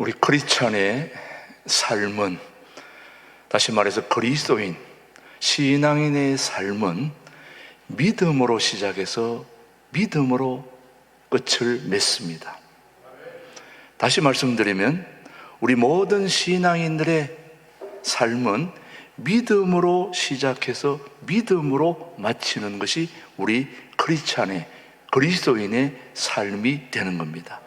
우리 크리스찬의 삶은, 다시 말해서 그리스도인, 신앙인의 삶은 믿음으로 시작해서 믿음으로 끝을 맺습니다. 다시 말씀드리면 우리 모든 신앙인들의 삶은 믿음으로 시작해서 믿음으로 마치는 것이 우리 크리스찬의, 그리스도인의 삶이 되는 겁니다.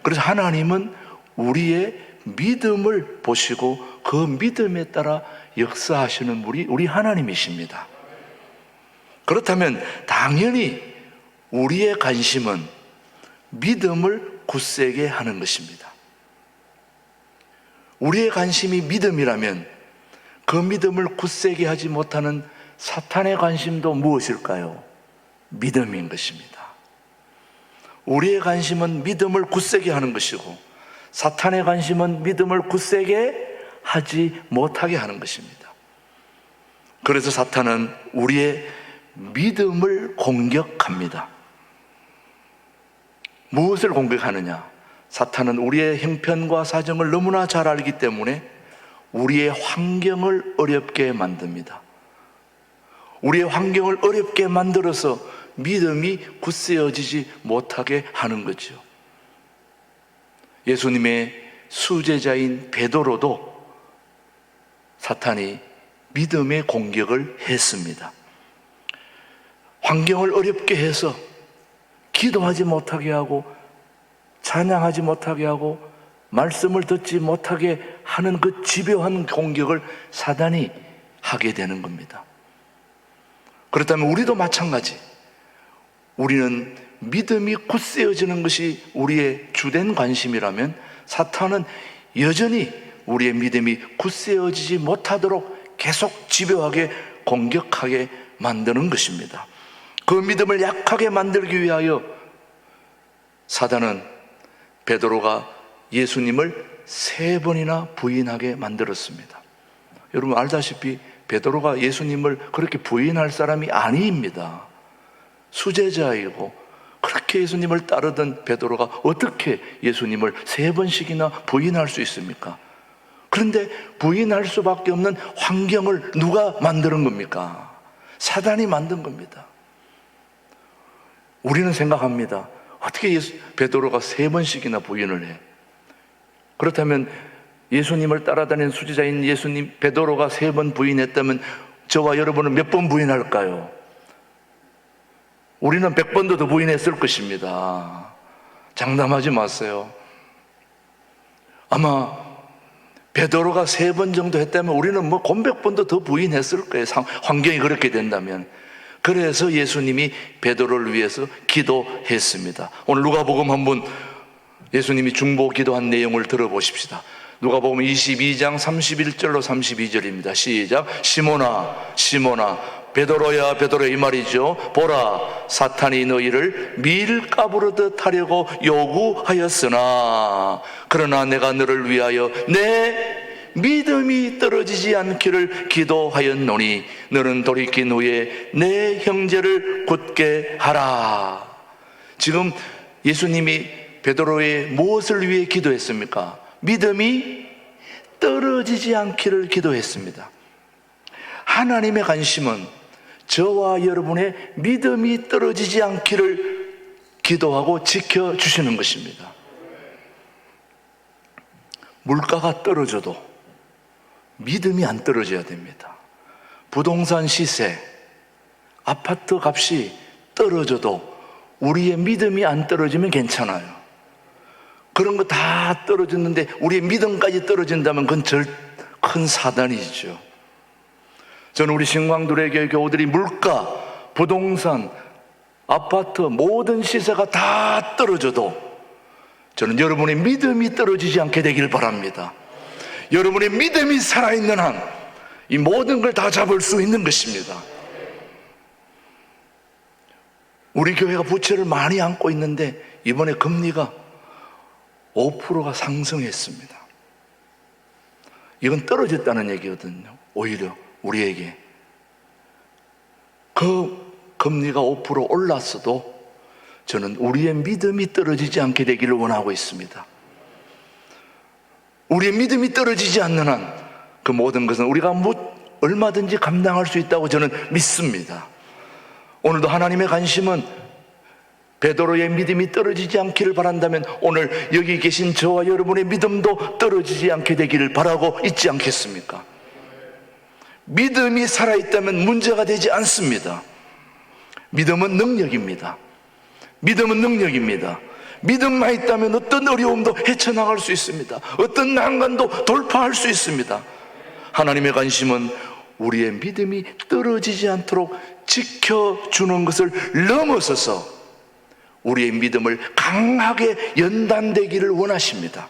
그래서 하나님은 우리의 믿음을 보시고 그 믿음에 따라 역사하시는 우리 하나님이십니다. 그렇다면 당연히 우리의 관심은 믿음을 굳세게 하는 것입니다. 우리의 관심이 믿음이라면 그 믿음을 굳세게 하지 못하는 사탄의 관심도 무엇일까요? 믿음인 것입니다. 우리의 관심은 믿음을 굳세게 하는 것이고 사탄의 관심은 믿음을 굳세게 하지 못하게 하는 것입니다. 그래서 사탄은 우리의 믿음을 공격합니다. 무엇을 공격하느냐? 사탄은 우리의 형편과 사정을 너무나 잘 알기 때문에 우리의 환경을 어렵게 만듭니다. 우리의 환경을 어렵게 만들어서 믿음이 굳세어지지 못하게 하는 거죠. 예수님의 수제자인 베드로도 사탄이 믿음의 공격을 했습니다. 환경을 어렵게 해서 기도하지 못하게 하고 찬양하지 못하게 하고 말씀을 듣지 못하게 하는 그 집요한 공격을 사단이 하게 되는 겁니다. 그렇다면 우리도 마찬가지, 우리는 믿음이 굳세어지는 것이 우리의 주된 관심이라면 사탄은 여전히 우리의 믿음이 굳세어지지 못하도록 계속 집요하게 공격하게 만드는 것입니다. 그 믿음을 약하게 만들기 위하여 사단은 베드로가 예수님을 3번이나 부인하게 만들었습니다. 여러분 알다시피 베드로가 예수님을 그렇게 부인할 사람이 아닙니다. 수제자이고 그렇게 예수님을 따르던 베드로가 어떻게 예수님을 3번씩이나 부인할 수 있습니까? 그런데 부인할 수밖에 없는 환경을 누가 만드는 겁니까? 사단이 만든 겁니다. 우리는 생각합니다. 어떻게 베드로가 3번씩이나 부인을 해? 그렇다면 예수님을 따라다니는 수제자인 예수님 베드로가 3번 부인했다면 저와 여러분은 몇 번 부인할까요? 우리는 100번도 더 부인했을 것입니다. 장담하지 마세요. 아마 베드로가 3번 정도 했다면 우리는 뭐 100번도 더 부인했을 거예요. 환경이 그렇게 된다면. 그래서 예수님이 베드로를 위해서 기도했습니다. 오늘 누가복음 한번 예수님이 중보 기도한 내용을 들어보십시다. 누가복음 22장 31절로 32절입니다. 시작. 시몬아 시몬아 베드로야 베드로야 이 말이죠. 보라 사탄이 너희를 밀가부르듯 하려고 요구하였으나 그러나 내가 너를 위하여 내 믿음이 떨어지지 않기를 기도하였노니 너는 돌이킨 후에 내 형제를 굳게 하라. 지금 예수님이 베드로의 무엇을 위해 기도했습니까? 믿음이 떨어지지 않기를 기도했습니다. 하나님의 관심은 저와 여러분의 믿음이 떨어지지 않기를 기도하고 지켜주시는 것입니다. 물가가 떨어져도 믿음이 안 떨어져야 됩니다. 부동산 시세, 아파트 값이 떨어져도 우리의 믿음이 안 떨어지면 괜찮아요. 그런 거 다 떨어졌는데 우리의 믿음까지 떨어진다면 그건 큰 사단이죠. 저는 우리 신광두레교회 교우들이 물가, 부동산, 아파트 모든 시세가 다 떨어져도 저는 여러분의 믿음이 떨어지지 않게 되길 바랍니다. 여러분의 믿음이 살아있는 한 이 모든 걸 다 잡을 수 있는 것입니다. 우리 교회가 부채를 많이 안고 있는데 이번에 금리가 5%가 상승했습니다. 이건 떨어졌다는 얘기거든요. 오히려 우리에게 그 금리가 5% 올랐어도 저는 우리의 믿음이 떨어지지 않게 되기를 원하고 있습니다. 우리의 믿음이 떨어지지 않는 한 그 모든 것은 우리가 얼마든지 감당할 수 있다고 저는 믿습니다. 오늘도 하나님의 관심은 베드로의 믿음이 떨어지지 않기를 바란다면 오늘 여기 계신 저와 여러분의 믿음도 떨어지지 않게 되기를 바라고 있지 않겠습니까? 믿음이 살아있다면 문제가 되지 않습니다. 믿음은 능력입니다. 믿음은 능력입니다. 믿음만 있다면 어떤 어려움도 헤쳐나갈 수 있습니다. 어떤 난관도 돌파할 수 있습니다. 하나님의 관심은 우리의 믿음이 떨어지지 않도록 지켜주는 것을 넘어서서 우리의 믿음을 강하게 연단되기를 원하십니다.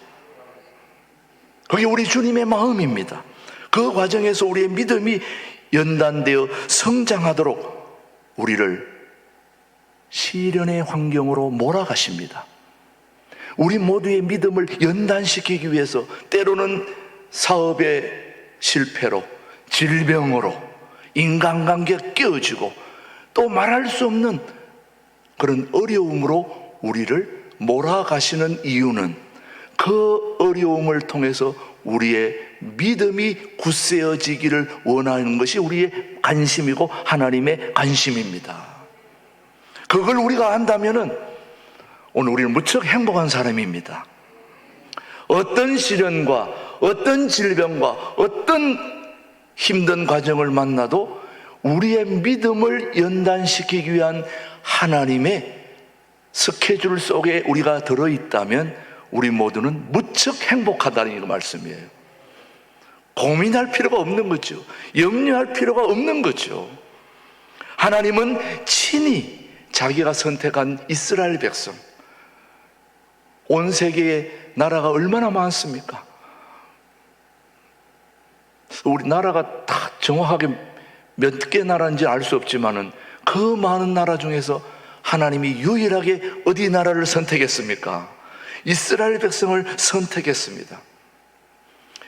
그게 우리 주님의 마음입니다. 그 과정에서 우리의 믿음이 연단되어 성장하도록 우리를 시련의 환경으로 몰아가십니다. 우리 모두의 믿음을 연단시키기 위해서 때로는 사업의 실패로, 질병으로, 인간관계가 깨어지고 또 말할 수 없는 그런 어려움으로 우리를 몰아가시는 이유는 그 어려움을 통해서 우리의 믿음이 굳세어지기를 원하는 것이 우리의 관심이고 하나님의 관심입니다. 그걸 우리가 안다면은 오늘 우리는 무척 행복한 사람입니다. 어떤 시련과 어떤 질병과 어떤 힘든 과정을 만나도 우리의 믿음을 연단시키기 위한 하나님의 스케줄 속에 우리가 들어있다면 우리 모두는 무척 행복하다는 말씀이에요. 고민할 필요가 없는 거죠. 염려할 필요가 없는 거죠. 하나님은 친히 자기가 선택한 이스라엘 백성, 온 세계의 나라가 얼마나 많습니까? 우리 나라가 다 정확하게 몇 개 나라인지 알 수 없지만은 그 많은 나라 중에서 하나님이 유일하게 어디 나라를 선택했습니까? 이스라엘 백성을 선택했습니다.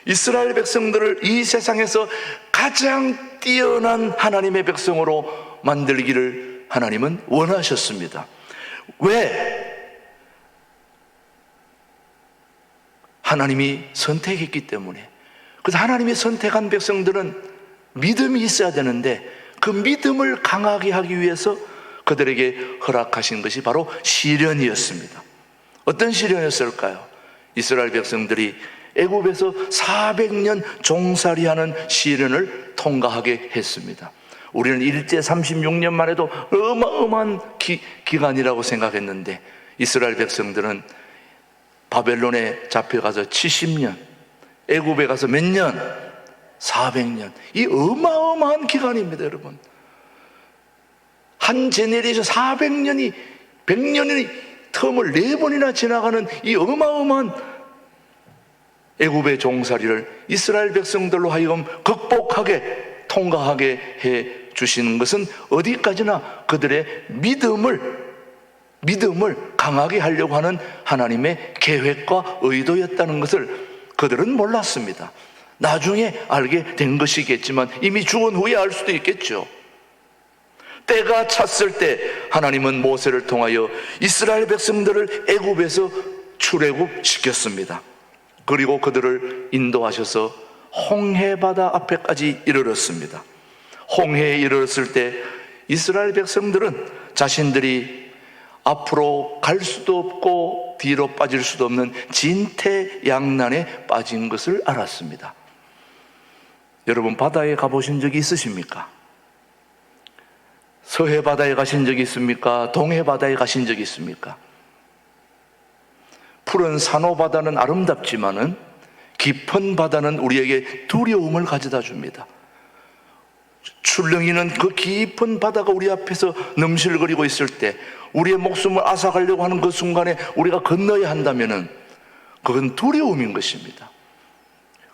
이스라엘 백성들을 이 세상에서 가장 뛰어난 하나님의 백성으로 만들기를 하나님은 원하셨습니다. 왜? 하나님이 선택했기 때문에. 그래서 하나님이 선택한 백성들은 믿음이 있어야 되는데 그 믿음을 강하게 하기 위해서 그들에게 허락하신 것이 바로 시련이었습니다. 어떤 시련이었을까요? 이스라엘 백성들이 애굽에서 400년 종살이하는 시련을 통과하게 했습니다. 우리는 일제 36년만 해도 어마어마한 기간이라고 생각했는데 이스라엘 백성들은 바벨론에 잡혀가서 70년, 애굽에 가서 몇 년? 400년. 이 어마어마한 기간입니다, 여러분. 한 제네레이션 400년이 100년이 텀을 4번이나 지나가는 이 어마어마한 애굽의 종살이를 이스라엘 백성들로 하여금 극복하게 통과하게 해 주시는 것은 어디까지나 그들의 믿음을 강하게 하려고 하는 하나님의 계획과 의도였다는 것을 그들은 몰랐습니다. 나중에 알게 된 것이겠지만 이미 죽은 후에 알 수도 있겠죠. 때가 찼을 때 하나님은 모세를 통하여 이스라엘 백성들을 애굽에서 출애굽시켰습니다. 그리고 그들을 인도하셔서 홍해바다 앞에까지 이르렀습니다. 홍해에 이르렀을 때 이스라엘 백성들은 자신들이 앞으로 갈 수도 없고 뒤로 빠질 수도 없는 진퇴양난에 빠진 것을 알았습니다. 여러분, 바다에 가보신 적이 있으십니까? 서해 바다에 가신 적이 있습니까? 동해 바다에 가신 적이 있습니까? 푸른 산호 바다는 아름답지만은 깊은 바다는 우리에게 두려움을 가져다 줍니다. 출렁이는 그 깊은 바다가 우리 앞에서 넘실거리고 있을 때 우리의 목숨을 앗아가려고 하는 그 순간에 우리가 건너야 한다면은 그건 두려움인 것입니다.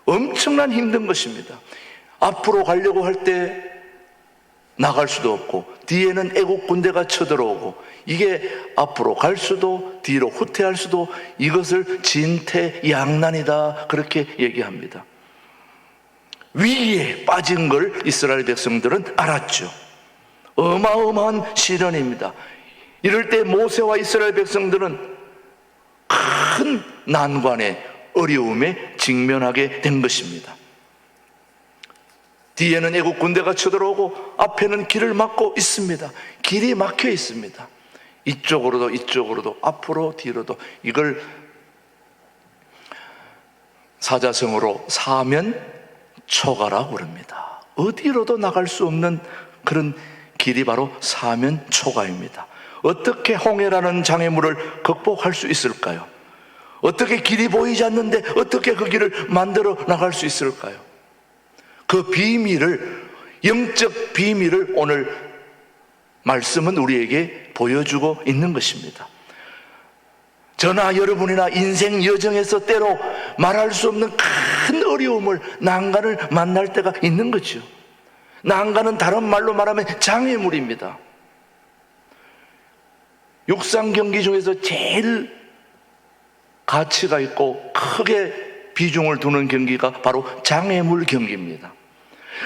엄청난 힘든 것입니다. 앞으로 가려고 할 때 나갈 수도 없고 뒤에는 애국 군대가 쳐들어오고 이게 앞으로 갈 수도 뒤로 후퇴할 수도 이것을 진퇴양난이다 그렇게 얘기합니다. 위기에 빠진 걸 이스라엘 백성들은 알았죠. 어마어마한 시련입니다. 이럴 때 모세와 이스라엘 백성들은 큰 난관에 어려움에 직면하게 된 것입니다. 뒤에는 애국 군대가 쳐들어오고 앞에는 길을 막고 있습니다. 길이 막혀 있습니다. 이쪽으로도 이쪽으로도 앞으로 뒤로도. 이걸 사자성어로 사면초가라고 그럽니다. 어디로도 나갈 수 없는 그런 길이 바로 사면초가입니다. 어떻게 홍해라는 장애물을 극복할 수 있을까요? 어떻게 길이 보이지 않는데 어떻게 그 길을 만들어 나갈 수 있을까요? 그 비밀을, 영적 비밀을 오늘 말씀은 우리에게 보여주고 있는 것입니다. 저나 여러분이나 인생 여정에서 때로 말할 수 없는 큰 어려움을, 난간을 만날 때가 있는 거죠. 난간은 다른 말로 말하면 장애물입니다. 육상 경기 중에서 제일 가치가 있고 크게 비중을 두는 경기가 바로 장애물 경기입니다.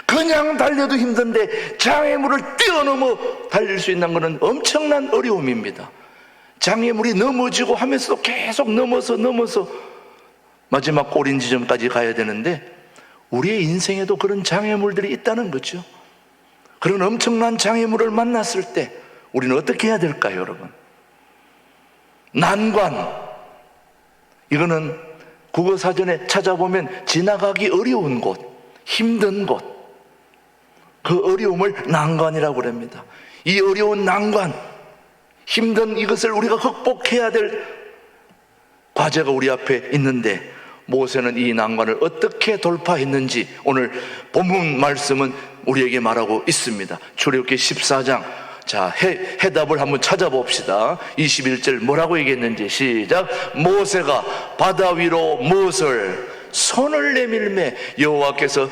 그냥 달려도 힘든데 장애물을 뛰어넘어 달릴 수 있는 것은 엄청난 어려움입니다. 장애물이 넘어지고 하면서도 계속 넘어서 마지막 골인 지점까지 가야 되는데 우리의 인생에도 그런 장애물들이 있다는 거죠. 그런 엄청난 장애물을 만났을 때 우리는 어떻게 해야 될까요, 여러분? 난관, 이거는 국어사전에 찾아보면 지나가기 어려운 곳, 힘든 곳, 그 어려움을 난관이라고 합니다. 이 어려운 난관, 힘든 이것을 우리가 극복해야 될 과제가 우리 앞에 있는데 모세는 이 난관을 어떻게 돌파했는지 오늘 본문 말씀은 우리에게 말하고 있습니다. 출애굽기 14장, 자, 해답을 한번 찾아봅시다. 21절 뭐라고 얘기했는지 시작. 모세가 바다 위로 무엇을 손을 내밀매 여호와께서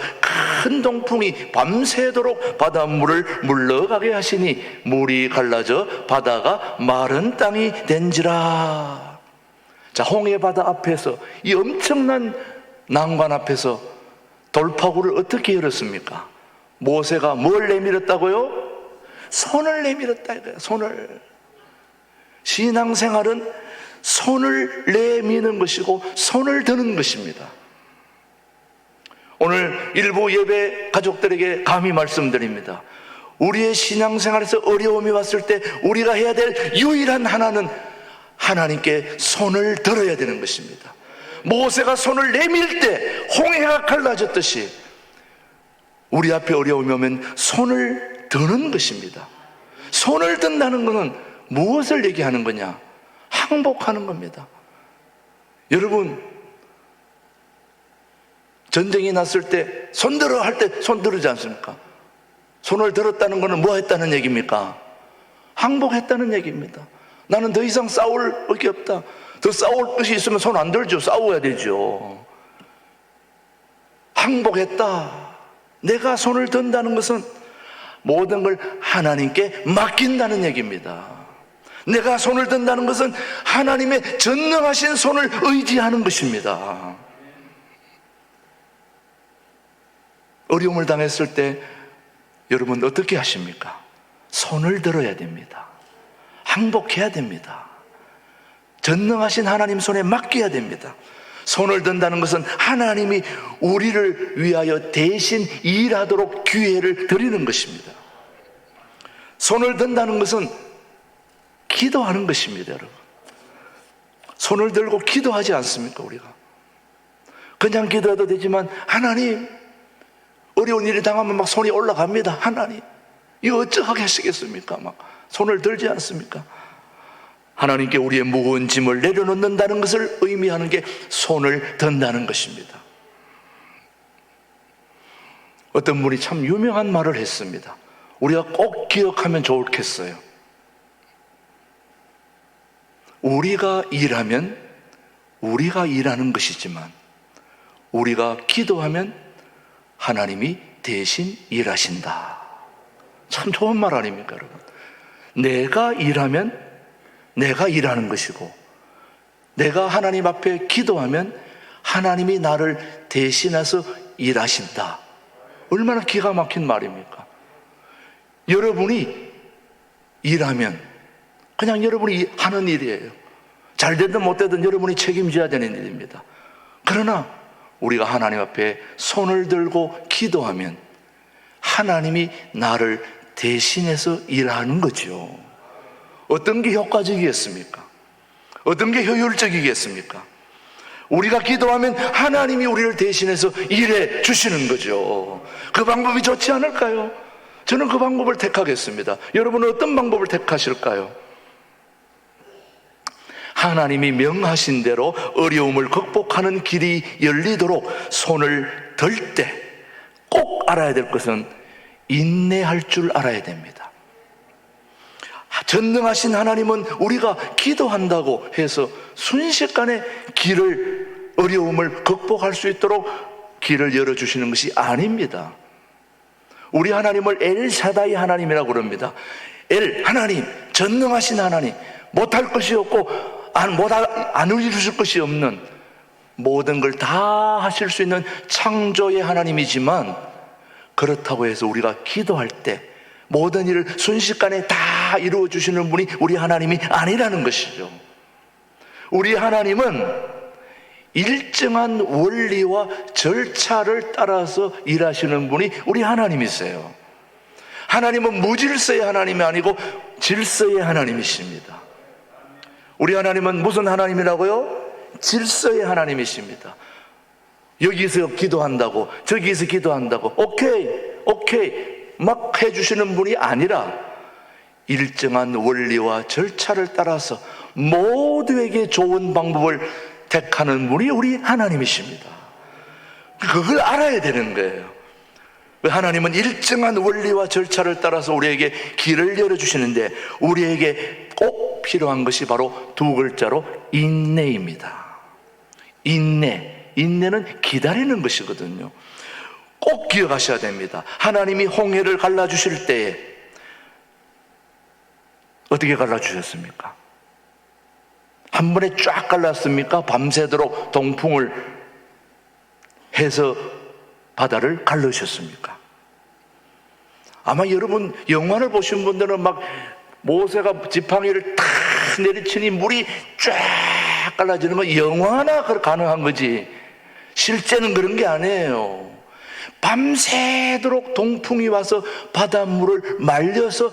큰 동풍이 밤새도록 바닷물을 물러가게 하시니 물이 갈라져 바다가 마른 땅이 된지라. 자, 홍해바다 앞에서 이 엄청난 난관 앞에서 돌파구를 어떻게 열었습니까? 모세가 뭘 내밀었다고요? 손을 내밀었다 이거예요. 손을. 신앙생활은 손을 내미는 것이고 손을 드는 것입니다. 오늘 일부 예배 가족들에게 감히 말씀드립니다. 우리의 신앙생활에서 어려움이 왔을 때 우리가 해야 될 유일한 하나는 하나님께 손을 들어야 되는 것입니다. 모세가 손을 내밀 때 홍해가 갈라졌듯이 우리 앞에 어려움이 오면 손을 드는 것입니다. 손을 든다는 것은 무엇을 얘기하는 거냐? 항복하는 겁니다. 여러분, 전쟁이 났을 때 손들어 할 때 손 들지 않습니까? 손을 들었다는 것은 뭐 했다는 얘기입니까? 항복했다는 얘기입니다. 나는 더 이상 싸울 게 없다. 더 싸울 뜻이 있으면 손 안 들죠. 싸워야 되죠. 항복했다. 내가 손을 든다는 것은 모든 걸 하나님께 맡긴다는 얘기입니다. 내가 손을 든다는 것은 하나님의 전능하신 손을 의지하는 것입니다. 어려움을 당했을 때 여러분 어떻게 하십니까? 손을 들어야 됩니다. 항복해야 됩니다. 전능하신 하나님 손에 맡겨야 됩니다. 손을 든다는 것은 하나님이 우리를 위하여 대신 일하도록 기회를 드리는 것입니다. 손을 든다는 것은 기도하는 것입니다, 여러분. 손을 들고 기도하지 않습니까, 우리가? 그냥 기도해도 되지만 하나님, 어려운 일이 당하면 막 손이 올라갑니다. 하나님, 이거 어쩌게 하시겠습니까? 막 손을 들지 않습니까? 하나님께 우리의 무거운 짐을 내려놓는다는 것을 의미하는 게 손을 든다는 것입니다. 어떤 분이 참 유명한 말을 했습니다. 우리가 꼭 기억하면 좋겠어요. 우리가 일하면 우리가 일하는 것이지만 우리가 기도하면 하나님이 대신 일하신다. 참 좋은 말 아닙니까, 여러분? 내가 일하면 내가 일하는 것이고 내가 하나님 앞에 기도하면 하나님이 나를 대신해서 일하신다. 얼마나 기가 막힌 말입니까? 여러분이 일하면 그냥 여러분이 하는 일이에요. 잘 되든 못 되든 여러분이 책임져야 되는 일입니다. 그러나 우리가 하나님 앞에 손을 들고 기도하면 하나님이 나를 대신해서 일하는 거죠. 어떤 게 효과적이겠습니까? 어떤 게 효율적이겠습니까? 우리가 기도하면 하나님이 우리를 대신해서 일해 주시는 거죠. 그 방법이 좋지 않을까요? 저는 그 방법을 택하겠습니다. 여러분은 어떤 방법을 택하실까요? 하나님이 명하신 대로 어려움을 극복하는 길이 열리도록 손을 들 때 꼭 알아야 될 것은 인내할 줄 알아야 됩니다. 전능하신 하나님은 우리가 기도한다고 해서 순식간에 어려움을 극복할 수 있도록 길을 열어주시는 것이 아닙니다. 우리 하나님을 엘샤다이 하나님이라고 그럽니다. 하나님, 전능하신 하나님, 못할 것이 없고 안 이루실 것이 없는, 모든 걸 다 하실 수 있는 창조의 하나님이지만, 그렇다고 해서 우리가 기도할 때 모든 일을 순식간에 다 이루어 주시는 분이 우리 하나님이 아니라는 것이죠. 우리 하나님은 일정한 원리와 절차를 따라서 일하시는 분이 우리 하나님이세요. 하나님은 무질서의 하나님이 아니고 질서의 하나님이십니다. 우리 하나님은 무슨 하나님이라고요? 질서의 하나님이십니다. 여기서 기도한다고 저기서 기도한다고 오케이 막 해주시는 분이 아니라 일정한 원리와 절차를 따라서 모두에게 좋은 방법을 택하는 분이 우리 하나님이십니다. 그걸 알아야 되는 거예요. 하나님은 일정한 원리와 절차를 따라서 우리에게 길을 열어주시는데, 우리에게 꼭 필요한 것이 바로 두 글자로 인내입니다. 인내는 기다리는 것이거든요. 꼭 기억하셔야 됩니다. 하나님이 홍해를 갈라주실 때에 어떻게 갈라주셨습니까? 한 번에 쫙 갈랐습니까? 밤새도록 동풍을 해서 바다를 갈르셨습니까? 아마 여러분 영화를 보신 분들은 막 모세가 지팡이를 탁 내리치니 물이 쫙 갈라지는 건 영화나 가능한 거지, 실제는 그런 게 아니에요. 밤새도록 동풍이 와서 바닷물을 말려서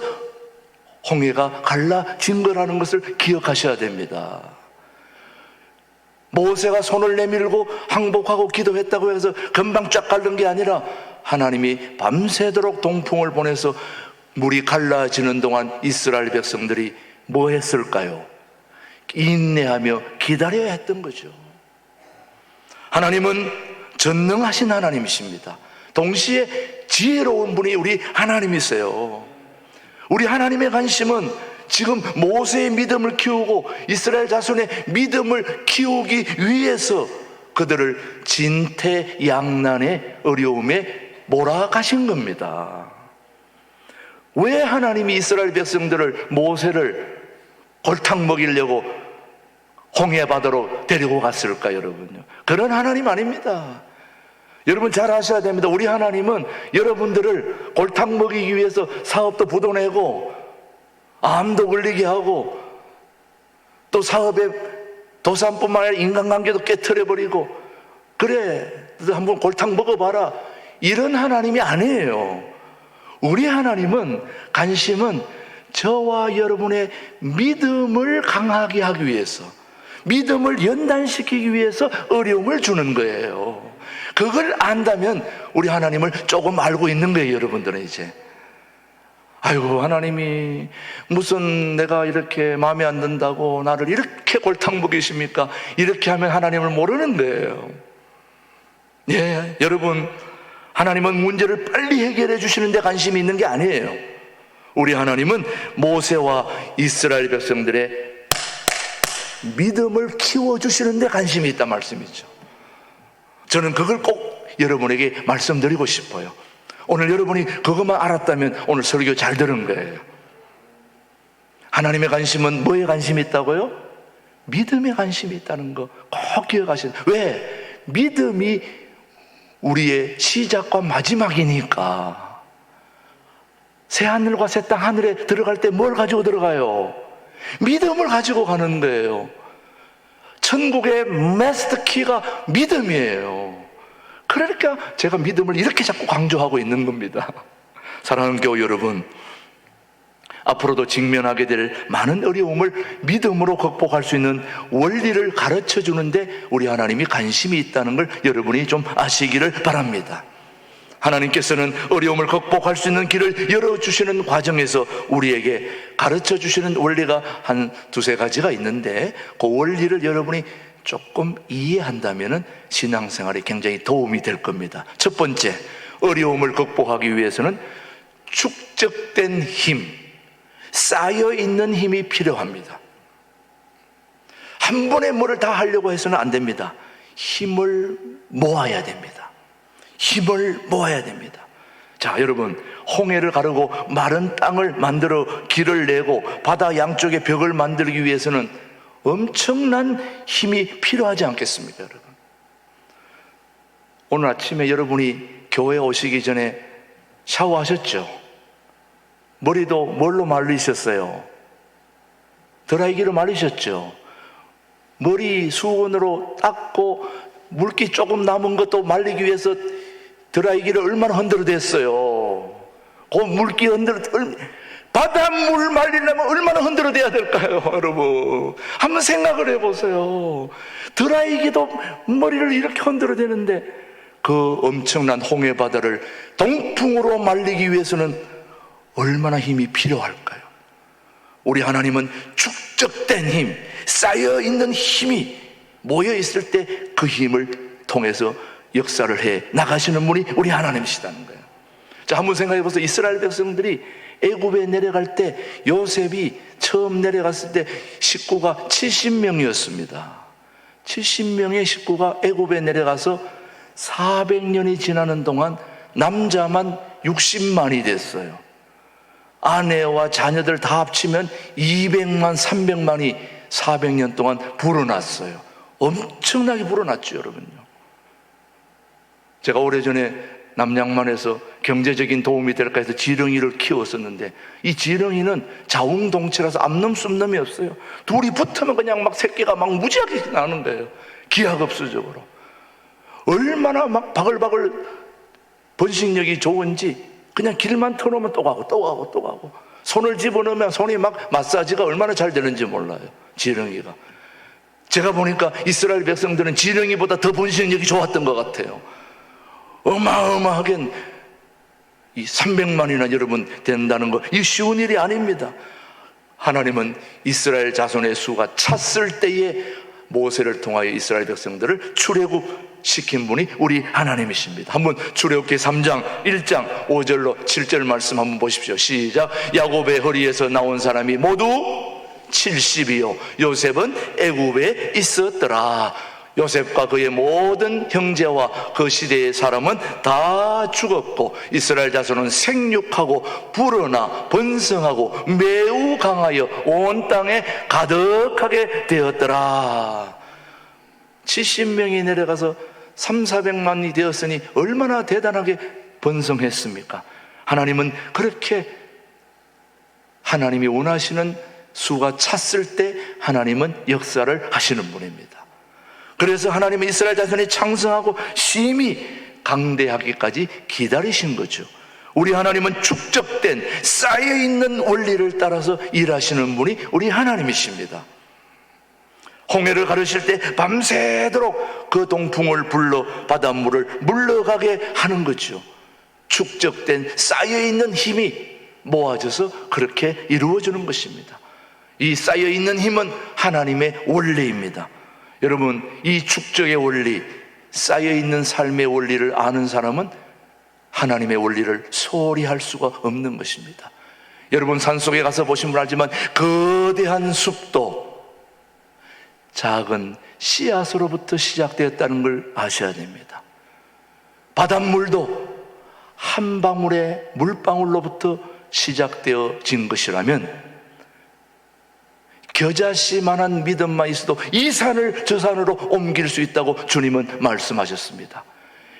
홍해가 갈라진 거라는 것을 기억하셔야 됩니다. 모세가 손을 내밀고 항복하고 기도했다고 해서 금방 쫙 갈른 게 아니라 하나님이 밤새도록 동풍을 보내서 물이 갈라지는 동안 이스라엘 백성들이 뭐 했을까요? 인내하며 기다려야 했던 거죠. 하나님은 전능하신 하나님이십니다. 동시에 지혜로운 분이 우리 하나님이세요. 우리 하나님의 관심은 지금 모세의 믿음을 키우고 이스라엘 자손의 믿음을 키우기 위해서 그들을 진퇴양난의 어려움에 몰아가신 겁니다. 왜 하나님이 이스라엘 백성들을, 모세를 골탕 먹이려고 홍해 바다로 데리고 갔을까? 여러분요, 그런 하나님 아닙니다. 여러분 잘 아셔야 됩니다. 우리 하나님은 여러분들을 골탕 먹이기 위해서 사업도 부도내고 암도 걸리게 하고 또 사업에 도산뿐만 아니라 인간관계도 깨트려버리고, 그래 한번 골탕 먹어봐라, 이런 하나님이 아니에요. 우리 하나님은 관심은 저와 여러분의 믿음을 강하게 하기 위해서, 믿음을 연단시키기 위해서 어려움을 주는 거예요. 그걸 안다면 우리 하나님을 조금 알고 있는 거예요. 여러분들은 이제 아이고, 하나님이 무슨 내가 이렇게 마음에 안 든다고 나를 이렇게 골탕 먹이십니까? 이렇게 하면 하나님을 모르는 거예요. 예, 여러분, 하나님은 문제를 빨리 해결해 주시는 데 관심이 있는 게 아니에요. 우리 하나님은 모세와 이스라엘 백성들의 믿음을 키워주시는 데 관심이 있단 말씀이죠. 저는 그걸 꼭 여러분에게 말씀드리고 싶어요. 오늘 여러분이 그것만 알았다면 오늘 설교 잘 들은 거예요. 하나님의 관심은 뭐에 관심이 있다고요? 믿음에 관심이 있다는 거 꼭 기억하시는. 왜? 믿음이 우리의 시작과 마지막이니까. 새 하늘과 새 땅, 하늘에 들어갈 때 뭘 가지고 들어가요? 믿음을 가지고 가는 거예요. 천국의 마스터 키가 믿음이에요. 그러니까 제가 믿음을 이렇게 자꾸 강조하고 있는 겁니다. 사랑하는 교우 여러분, 앞으로도 직면하게 될 많은 어려움을 믿음으로 극복할 수 있는 원리를 가르쳐 주는데 우리 하나님이 관심이 있다는 걸 여러분이 좀 아시기를 바랍니다. 하나님께서는 어려움을 극복할 수 있는 길을 열어주시는 과정에서 우리에게 가르쳐 주시는 원리가 한 두세 가지가 있는데, 그 원리를 여러분이 조금 이해한다면 신앙생활에 굉장히 도움이 될 겁니다. 첫 번째, 어려움을 극복하기 위해서는 축적된 힘, 쌓여있는 힘이 필요합니다. 한 번에 뭐를 다 하려고 해서는 안 됩니다. 힘을 모아야 됩니다. 힘을 모아야 됩니다. 자, 여러분, 홍해를 가르고 마른 땅을 만들어 길을 내고 바다 양쪽에 벽을 만들기 위해서는 엄청난 힘이 필요하지 않겠습니까, 여러분? 오늘 아침에 여러분이 교회 오시기 전에 샤워하셨죠? 머리도 뭘로 말리셨어요? 드라이기로 말리셨죠? 머리 수건으로 닦고 물기 조금 남은 것도 말리기 위해서 드라이기를 얼마나 흔들어댔어요. 그 물기 바닷물 말리려면 얼마나 흔들어대야 될까요, 여러분? 한번 생각을 해보세요. 드라이기도 머리를 이렇게 흔들어대는데 그 엄청난 홍해바다를 동풍으로 말리기 위해서는 얼마나 힘이 필요할까요? 우리 하나님은 축적된 힘, 쌓여있는 힘이 모여있을 때 그 힘을 통해서 역사를 해 나가시는 분이 우리 하나님이시다는 거예요. 자, 한번 생각해 보세요. 이스라엘 백성들이 애굽에 내려갈 때 요셉이 처음 내려갔을 때 식구가 70명이었습니다. 70명의 식구가 애굽에 내려가서 400년이 지나는 동안 남자만 60만이 됐어요. 아내와 자녀들 다 합치면 200만, 300만이 400년 동안 불어났어요. 엄청나게 불어났죠, 여러분요. 제가 오래전에 남양만에서 경제적인 도움이 될까 해서 지렁이를 키웠었는데, 이 지렁이는 자웅동체라서 암놈, 놈이 없어요. 둘이 붙으면 그냥 막 새끼가 막 무지하게 나는 거예요. 기하급수적으로. 얼마나 막 바글바글 번식력이 좋은지 그냥 길만 터놓으면 또 가고 손을 집어넣으면 손이 막 마사지가 얼마나 잘 되는지 몰라요, 지렁이가. 제가 보니까 이스라엘 백성들은 지렁이보다 더 번식력이 좋았던 것 같아요. 어마어마하게 이 300만이나 여러분 된다는 거, 이 쉬운 일이 아닙니다. 하나님은 이스라엘 자손의 수가 찼을 때에 모세를 통하여 이스라엘 백성들을 출애굽시킨 분이 우리 하나님이십니다. 한번 출애굽기 3장 1장 5절로 7절 말씀 한번 보십시오. 시작. 야곱의 허리에서 나온 사람이 모두 70이요 요셉은 애굽에 있었더라. 요셉과 그의 모든 형제와 그 시대의 사람은 다 죽었고 이스라엘 자손은 생육하고 불어나 번성하고 매우 강하여 온 땅에 가득하게 되었더라. 70명이 내려가서 3,400만이 되었으니 얼마나 대단하게 번성했습니까? 하나님은 그렇게 하나님이 원하시는 수가 찼을 때 하나님은 역사를 하시는 분입니다. 그래서 하나님은 이스라엘 자손이 창성하고 심히 강대하기까지 기다리신 거죠. 우리 하나님은 축적된 쌓여있는 원리를 따라서 일하시는 분이 우리 하나님이십니다. 홍해를 가르실 때 밤새도록 그 동풍을 불러 바닷물을 물러가게 하는 거죠. 축적된 쌓여있는 힘이 모아져서 그렇게 이루어지는 것입니다. 이 쌓여있는 힘은 하나님의 원리입니다. 여러분, 이 축적의 원리, 쌓여있는 삶의 원리를 아는 사람은 하나님의 원리를 소홀히 할 수가 없는 것입니다. 여러분, 산속에 가서 보시면 알지만 거대한 숲도 작은 씨앗으로부터 시작되었다는 걸 아셔야 됩니다. 바닷물도 한 방울의 물방울로부터 시작되어진 것이라면 겨자씨만한 믿음만 있어도 이 산을 저 산으로 옮길 수 있다고 주님은 말씀하셨습니다.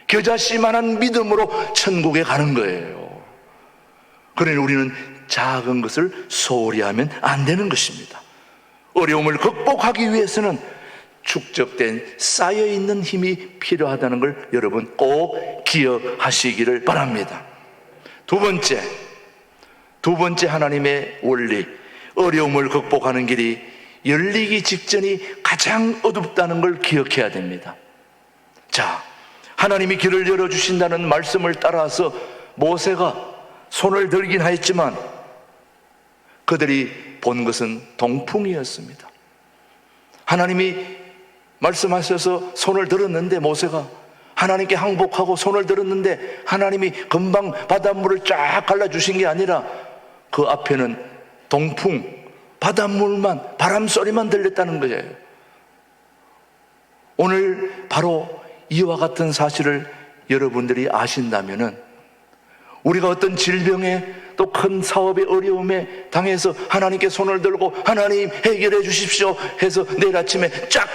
겨자씨만한 믿음으로 천국에 가는 거예요. 그러니 우리는 작은 것을 소홀히 하면 안 되는 것입니다. 어려움을 극복하기 위해서는 축적된 쌓여있는 힘이 필요하다는 걸 여러분 꼭 기억하시기를 바랍니다. 두 번째 하나님의 원리, 어려움을 극복하는 길이 열리기 직전이 가장 어둡다는 걸 기억해야 됩니다. 자, 하나님이 길을 열어주신다는 말씀을 따라서 모세가 손을 들긴 하였지만 그들이 본 것은 동풍이었습니다. 하나님이 말씀하셔서 손을 들었는데 모세가 하나님께 항복하고 손을 들었는데 하나님이 금방 바닷물을 쫙 갈라주신 게 아니라 그 앞에는 동풍, 바닷물만, 바람소리만 들렸다는 거예요. 오늘 바로 이와 같은 사실을 여러분들이 아신다면은 우리가 어떤 질병에 또 큰 사업의 어려움에 당해서 하나님께 손을 들고 하나님 해결해 주십시오 해서 내일 아침에 쫙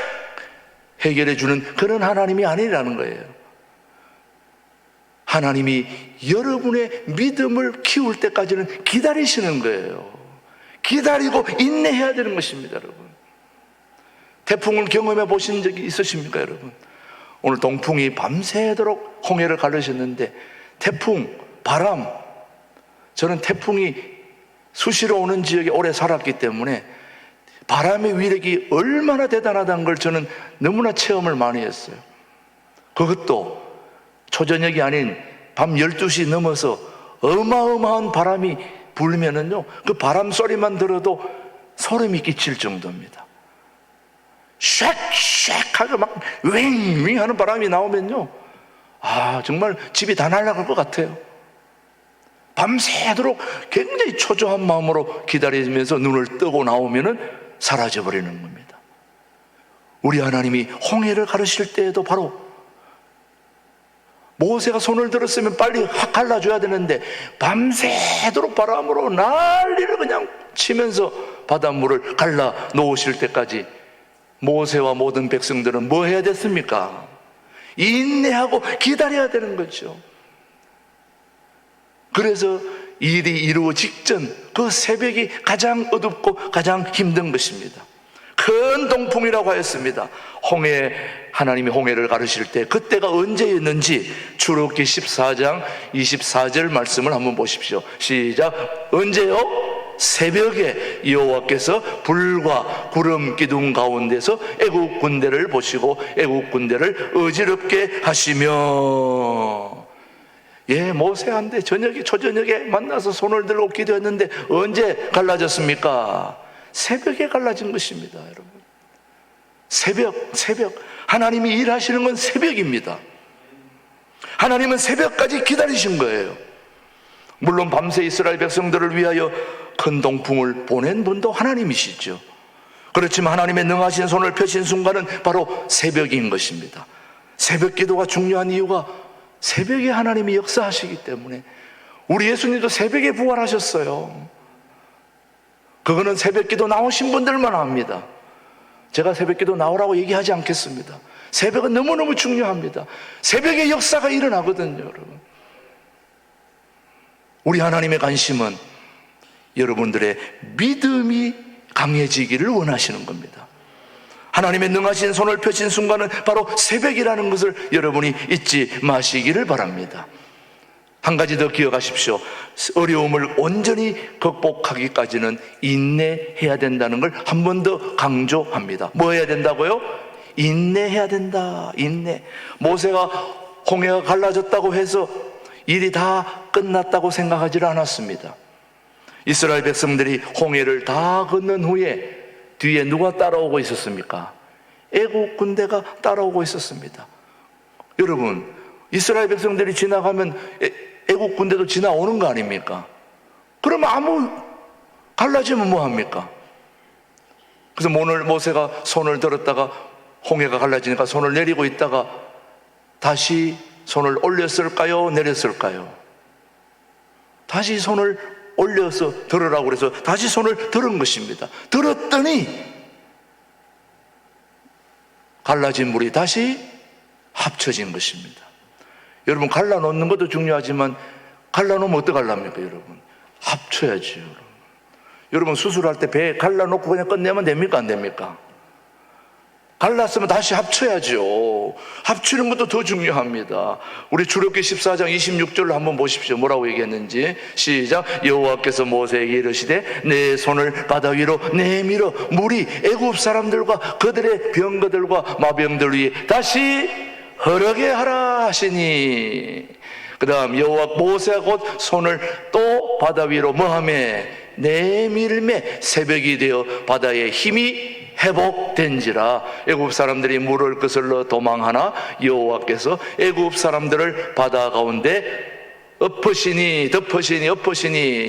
해결해 주는 그런 하나님이 아니라는 거예요. 하나님이 여러분의 믿음을 키울 때까지는 기다리시는 거예요. 기다리고 인내해야 되는 것입니다, 여러분. 태풍을 경험해 보신 적이 있으십니까, 여러분? 오늘 동풍이 밤새도록 홍해를 가르셨는데 태풍, 바람, 저는 태풍이 수시로 오는 지역에 오래 살았기 때문에 바람의 위력이 얼마나 대단하다는 걸 저는 너무나 체험을 많이 했어요. 그것도 초저녁이 아닌 밤 12시 넘어서 어마어마한 바람이 불면은요, 그 바람 소리만 들어도 소름이 끼칠 정도입니다. 쉑쉑하고 막 윙윙 하는 바람이 나오면요, 정말 집이 다 날아갈 것 같아요. 밤새도록 굉장히 초조한 마음으로 기다리면서 눈을 뜨고 나오면은 사라져버리는 겁니다. 우리 하나님이 홍해를 가르실 때에도 바로 모세가 손을 들었으면 빨리 확 갈라줘야 되는데 밤새도록 바람으로 난리를 그냥 치면서 바닷물을 갈라 놓으실 때까지 모세와 모든 백성들은 뭐 해야 됐습니까? 인내하고 기다려야 되는 거죠. 그래서 일이 이루어 직전 그 새벽이 가장 어둡고 가장 힘든 것입니다. 큰 동풍이라고 하였습니다. 하나님이 홍해를 가르실 때 그때가 언제였는지 출애굽기 14장 24절 말씀을 한번 보십시오. 시작. 언제요? 새벽에 여호와께서 불과 구름 기둥 가운데서 애국 군대를 보시고 애국 군대를 어지럽게 하시며. 모세한테 초저녁에 만나서 손을 들고 기도했는데 언제 갈라졌습니까? 새벽에 갈라진 것입니다, 여러분. 새벽. 하나님이 일하시는 건 새벽입니다. 하나님은 새벽까지 기다리신 거예요. 물론 밤새 이스라엘 백성들을 위하여 큰 동풍을 보낸 분도 하나님이시죠. 그렇지만 하나님의 능하신 손을 펴신 순간은 바로 새벽인 것입니다. 새벽 기도가 중요한 이유가 새벽에 하나님이 역사하시기 때문에. 우리 예수님도 새벽에 부활하셨어요. 그거는 새벽 기도 나오신 분들만 압니다. 제가 새벽 기도 나오라고 얘기하지 않겠습니다. 새벽은 너무너무 중요합니다. 새벽에 역사가 일어나거든요, 여러분. 우리 하나님의 관심은 여러분들의 믿음이 강해지기를 원하시는 겁니다. 하나님의 능하신 손을 펴신 순간은 바로 새벽이라는 것을 여러분이 잊지 마시기를 바랍니다. 한 가지 더 기억하십시오. 어려움을 온전히 극복하기까지는 인내해야 된다는 걸 한 번 더 강조합니다. 뭐 해야 된다고요? 인내해야 된다. 인내. 모세가 홍해가 갈라졌다고 해서 일이 다 끝났다고 생각하지 않았습니다. 이스라엘 백성들이 홍해를 다 건넌 후에 뒤에 누가 따라오고 있었습니까? 애국 군대가 따라오고 있었습니다. 여러분, 이스라엘 백성들이 지나가면 애국 군대도 지나오는 거 아닙니까? 그러면 갈라지면 뭐합니까? 그래서 오늘 모세가 손을 들었다가 홍해가 갈라지니까 손을 내리고 있다가 다시 손을 올렸을까요? 내렸을까요? 다시 손을 올려서 들으라고 그래서 다시 손을 들은 것입니다. 들었더니 갈라진 물이 다시 합쳐진 것입니다. 여러분, 갈라놓는 것도 중요하지만 갈라놓으면 어떻게 갈랍니까, 여러분? 합쳐야죠, 여러분. 여러분, 수술할 때 배 갈라놓고 그냥 끝내면 됩니까, 안 됩니까? 갈랐으면 다시 합쳐야죠. 합치는 것도 더 중요합니다. 우리 출애굽기 14장 26절로 한번 보십시오. 뭐라고 얘기했는지. 시작. 여호와께서 모세에게 이르시되 내 손을 바다 위로 내밀어 물이 애굽 사람들과 그들의 병거들과 마병들 위에 다시 흐르게 하라 하시니, 그 다음 여호와 모세가 곧 손을 또 바다 위로 뭐하매 내밀매 새벽이 되어 바다의 힘이 회복된지라. 애굽 사람들이 물을 거슬러 도망하나 여호와께서 애굽 사람들을 바다 가운데 엎으시니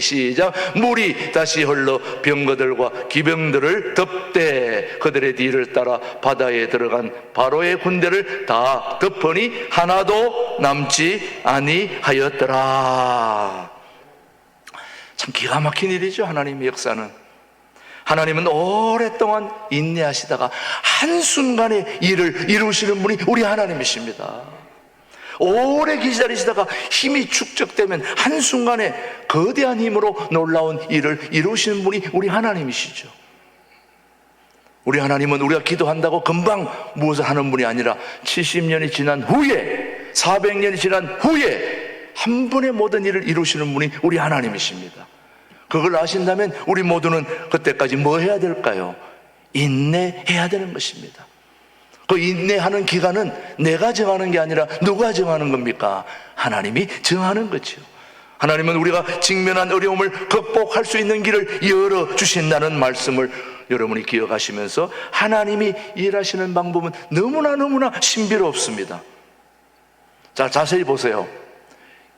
시작. 물이 다시 흘러 병거들과 기병들을 덮되 그들의 뒤를 따라 바다에 들어간 바로의 군대를 다 덮으니 하나도 남지 아니하였더라. 참 기가 막힌 일이죠. 하나님의 역사는. 하나님은 오랫동안 인내하시다가 한순간에 일을 이루시는 분이 우리 하나님이십니다. 오래 기다리시다가 힘이 축적되면 한순간에 거대한 힘으로 놀라운 일을 이루시는 분이 우리 하나님이시죠. 우리 하나님은 우리가 기도한다고 금방 무엇을 하는 분이 아니라 70년이 지난 후에, 400년이 지난 후에 한 번에 모든 일을 이루시는 분이 우리 하나님이십니다. 그걸 아신다면 우리 모두는 그때까지 뭐 해야 될까요? 인내해야 되는 것입니다. 그 인내하는 기간은 내가 정하는 게 아니라 누가 정하는 겁니까? 하나님이 정하는 거죠. 하나님은 우리가 직면한 어려움을 극복할 수 있는 길을 열어주신다는 말씀을 여러분이 기억하시면서 하나님이 일하시는 방법은 너무나 신비롭습니다. 자, 자세히 보세요.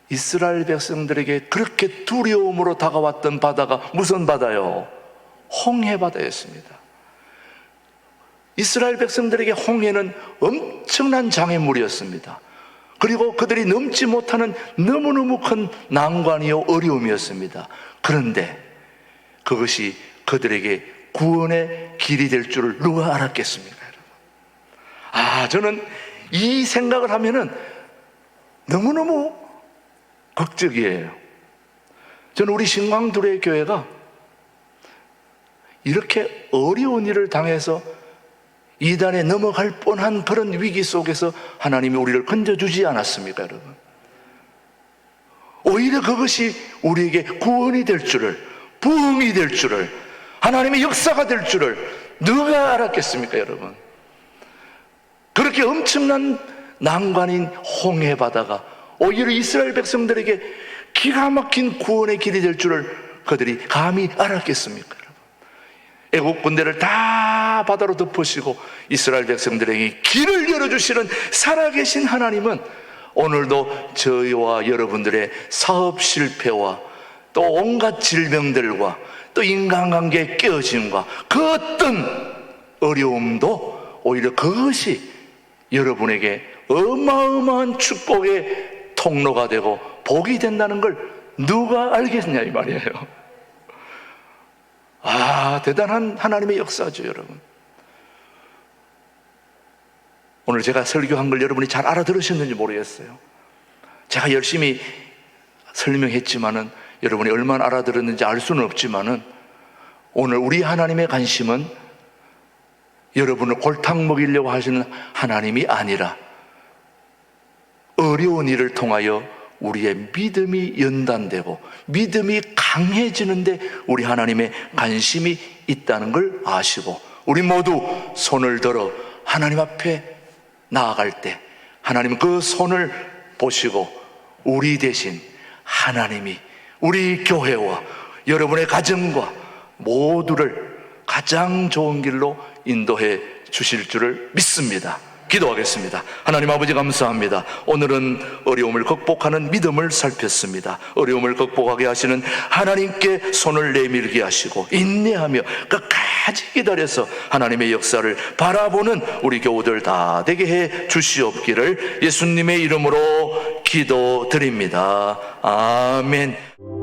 이스라엘 백성들에게 그렇게 두려움으로 다가왔던 바다가 무슨 바다요? 홍해바다였습니다. 이스라엘 백성들에게 홍해는 엄청난 장애물이었습니다. 그리고 그들이 넘지 못하는 너무너무 큰 난관이요 어려움이었습니다. 그런데 그것이 그들에게 구원의 길이 될 줄을 누가 알았겠습니까, 여러분? 저는 이 생각을 하면은 너무너무 극적이에요. 저는 우리 신광두레 교회가 이렇게 어려운 일을 당해서 이단에 넘어갈 뻔한 그런 위기 속에서 하나님이 우리를 건져주지 않았습니까, 여러분? 오히려 그것이 우리에게 구원이 될 줄을, 부흥이 될 줄을, 하나님의 역사가 될 줄을 누가 알았겠습니까, 여러분? 그렇게 엄청난 난관인 홍해 바다가 오히려 이스라엘 백성들에게 기가 막힌 구원의 길이 될 줄을 그들이 감히 알았겠습니까, 여러분? 애국 군대를 다 바다로 덮으시고 이스라엘 백성들에게 길을 열어주시는 살아계신 하나님은 오늘도 저희와 여러분들의 사업 실패와 또 온갖 질병들과 또 인간관계의 깨어짐과 그 어떤 어려움도 오히려 그것이 여러분에게 어마어마한 축복의 통로가 되고 복이 된다는 걸 누가 알겠냐 이 말이에요. 대단한 하나님의 역사죠, 여러분. 오늘 제가 설교한 걸 여러분이 잘 알아들으셨는지 모르겠어요. 제가 열심히 설명했지만은 여러분이 얼마나 알아들었는지 알 수는 없지만은 오늘 우리 하나님의 관심은 여러분을 골탕 먹이려고 하시는 하나님이 아니라 어려운 일을 통하여 우리의 믿음이 연단되고 믿음이 강해지는데 우리 하나님의 관심이 있다는 걸 아시고 우리 모두 손을 들어 하나님 앞에 나아갈 때 하나님은 그 손을 보시고 우리 대신 하나님이 우리 교회와 여러분의 가정과 모두를 가장 좋은 길로 인도해 주실 줄을 믿습니다. 기도하겠습니다. 하나님 아버지 감사합니다. 오늘은 어려움을 극복하는 믿음을 살폈습니다. 어려움을 극복하게 하시는 하나님께 손을 내밀게 하시고 인내하며 끝까지 기다려서 하나님의 역사를 바라보는 우리 교우들 다 되게 해 주시옵기를 예수님의 이름으로 기도드립니다. 아멘.